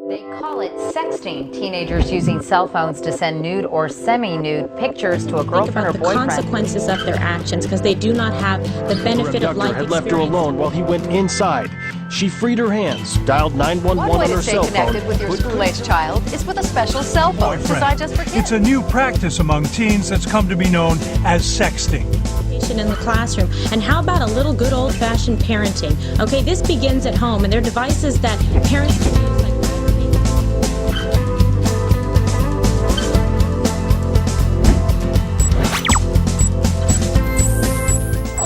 They call it sexting. Teenagers using cell phones to send nude or semi-nude pictures to a girlfriend or boyfriend. The consequences of their actions, because they do not have the benefit of life had experience. left her alone while he went inside. She freed her hands, dialed 911 on her cell phone. One way to stay connected with your school-aged child is with a special cell phone designed just for kids. It's a new practice among teens that's come to be known as sexting. In the classroom. And how about a little good old-fashioned parenting? Okay, this begins at home, and there are devices that parents can use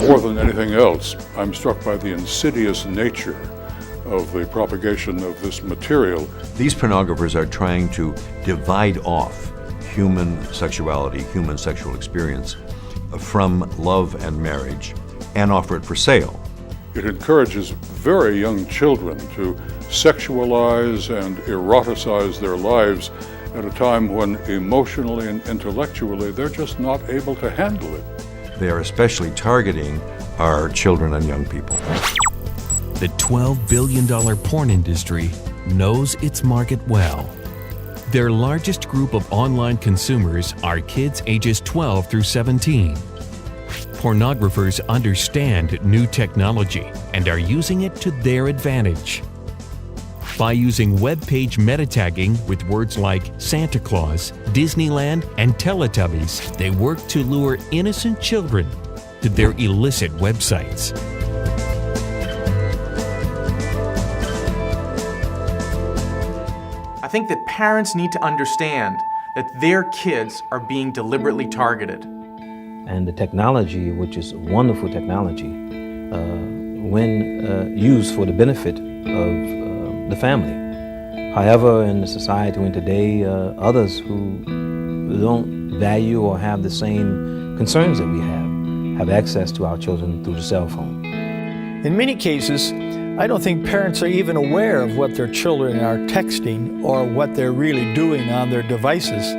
like More than anything else, I'm struck by the insidious nature of the propagation of this material. These pornographers are trying to divide off human sexuality, human sexual experience from love and marriage and offer it for sale. It encourages very young children to sexualize and eroticize their lives at a time when emotionally and intellectually they're just not able to handle it. They are especially targeting our children and young people. The $12 billion porn industry knows its market well. Their largest group of online consumers are kids ages 12 through 17. Pornographers understand new technology and are using it to their advantage. By using web page meta tagging with words like Santa Claus, Disneyland, and Teletubbies, they work to lure innocent children to their illicit websites. I think that parents need to understand that their kids are being deliberately targeted. And the technology, which is wonderful technology, when used for the benefit of the family. However, in the society in today, others who don't value or have the same concerns that we have access to our children through the cell phone. In many cases, I don't think parents are even aware of what their children are texting or what they're really doing on their devices.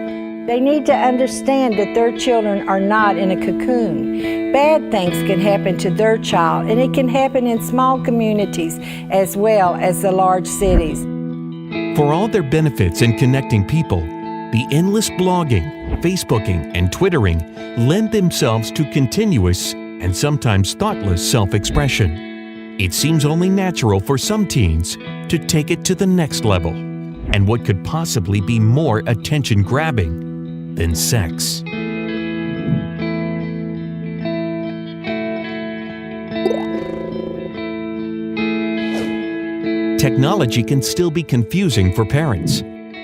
They need to understand that their children are not in a cocoon. Bad things can happen to their child, and it can happen in small communities as well as the large cities. For all their benefits in connecting people, the endless blogging, Facebooking, and Twittering lend themselves to continuous and sometimes thoughtless self-expression. It seems only natural for some teens to take it to the next level, and what could possibly be more attention-grabbing than sex. Technology can still be confusing for parents.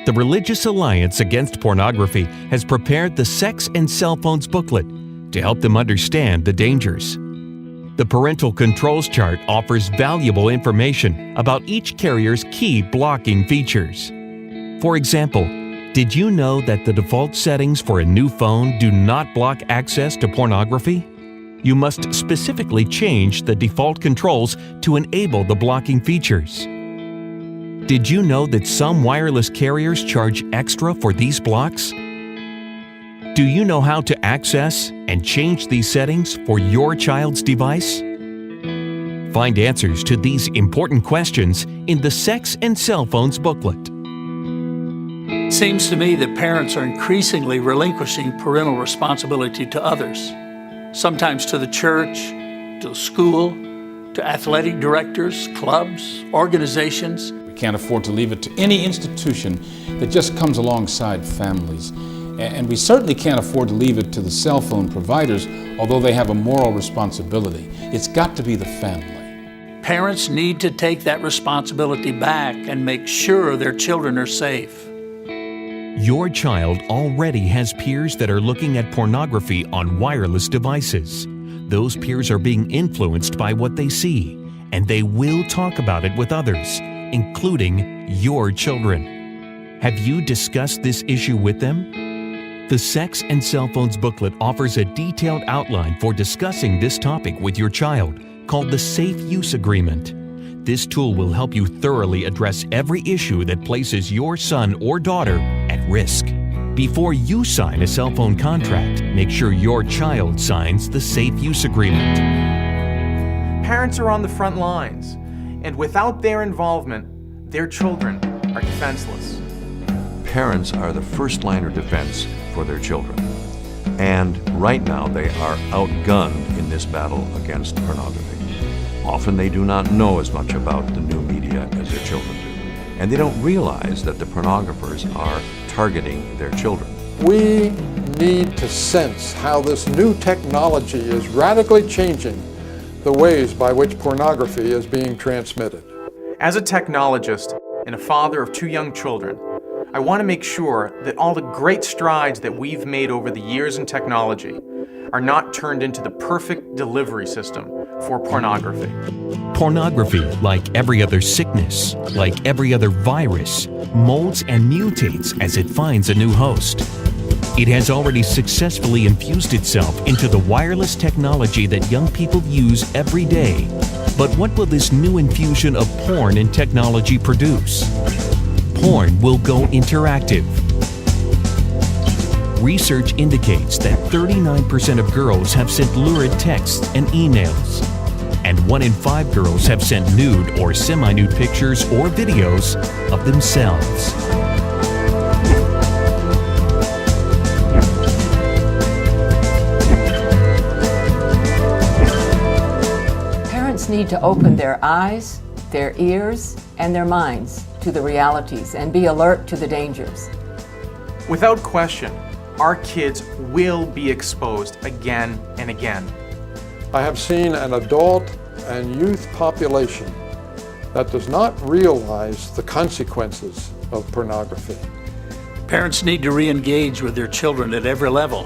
The Religious Alliance Against Pornography has prepared the Sex and Cell Phones booklet to help them understand the dangers. The Parental Controls Chart offers valuable information about each carrier's key blocking features. For example, did you know that the default settings for a new phone do not block access to pornography? You must specifically change the default controls to enable the blocking features. Did you know that some wireless carriers charge extra for these blocks? Do you know how to access and change these settings for your child's device? Find answers to these important questions in the Sex and Cell Phones booklet. It seems to me that parents are increasingly relinquishing parental responsibility to others, sometimes to the church, to the school, to athletic directors, clubs, organizations. We can't afford to leave it to any institution that just comes alongside families. And we certainly can't afford to leave it to the cell phone providers, although they have a moral responsibility. It's got to be the family. Parents need to take that responsibility back and make sure their children are safe. Your child already has peers that are looking at pornography on wireless devices. Those peers are being influenced by what they see, and they will talk about it with others, including your children. Have you discussed this issue with them? The Sex and Cell Phones booklet offers a detailed outline for discussing this topic with your child, called the Safe Use Agreement. This tool will help you thoroughly address every issue that places your son or daughter at risk. Before you sign a cell phone contract, make sure your child signs the Safe Use Agreement. Parents are on the front lines, and without their involvement, their children are defenseless. Parents are the first line of defense for their children. And right now they are outgunned in this battle against pornography. Often they do not know as much about the new media as their children do. And they don't realize that the pornographers are targeting their children. We need to sense how this new technology is radically changing the ways by which pornography is being transmitted. As a technologist and a father of 2 young children, I want to make sure that all the great strides that we've made over the years in technology are not turned into the perfect delivery system for pornography. Pornography, like every other sickness, like every other virus, molds and mutates as it finds a new host. It has already successfully infused itself into the wireless technology that young people use every day. But what will this new infusion of porn and technology produce? Porn will go interactive. Research indicates that 39% of girls have sent lurid texts and emails, and 1 in 5 girls have sent nude or semi-nude pictures or videos of themselves. Parents need to open their eyes, their ears, and their minds to the realities and be alert to the dangers. Without question, our kids will be exposed again and again. I have seen an adult and youth population that does not realize the consequences of pornography. Parents need to re-engage with their children at every level,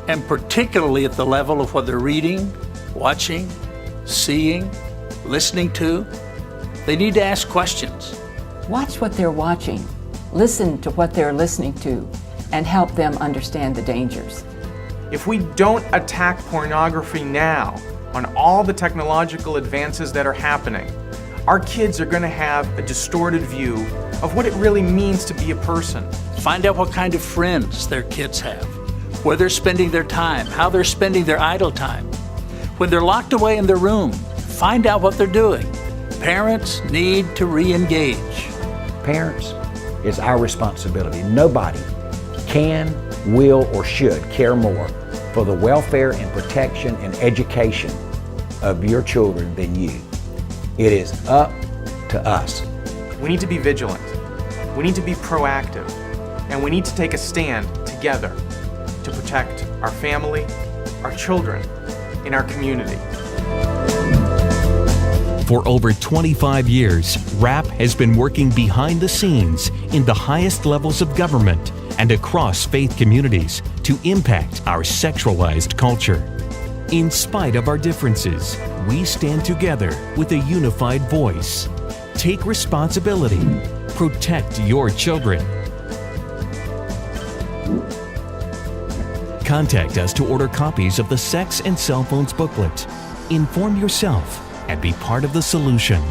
and particularly at the level of what they're reading, watching, seeing, listening to. They need to ask questions. Watch what they're watching, listen to what they're listening to, and help them understand the dangers. If we don't attack pornography now on all the technological advances that are happening, our kids are going to have a distorted view of what it really means to be a person. Find out what kind of friends their kids have, where they're spending their time, how they're spending their idle time. When they're locked away in their room, find out what they're doing. Parents need to re-engage. Parents, it's our responsibility. Nobody can, will, or should care more for the welfare and protection and education of your children than you. It is up to us. We need to be vigilant. We need to be proactive. And we need to take a stand together to protect our family, our children, and our community. For over 25 years, RAP has been working behind the scenes in the highest levels of government and across faith communities to impact our sexualized culture. In spite of our differences, we stand together with a unified voice. Take responsibility. Protect your children. Contact us to order copies of the Sex and Cell Phones booklet. Inform yourself and be part of the solution.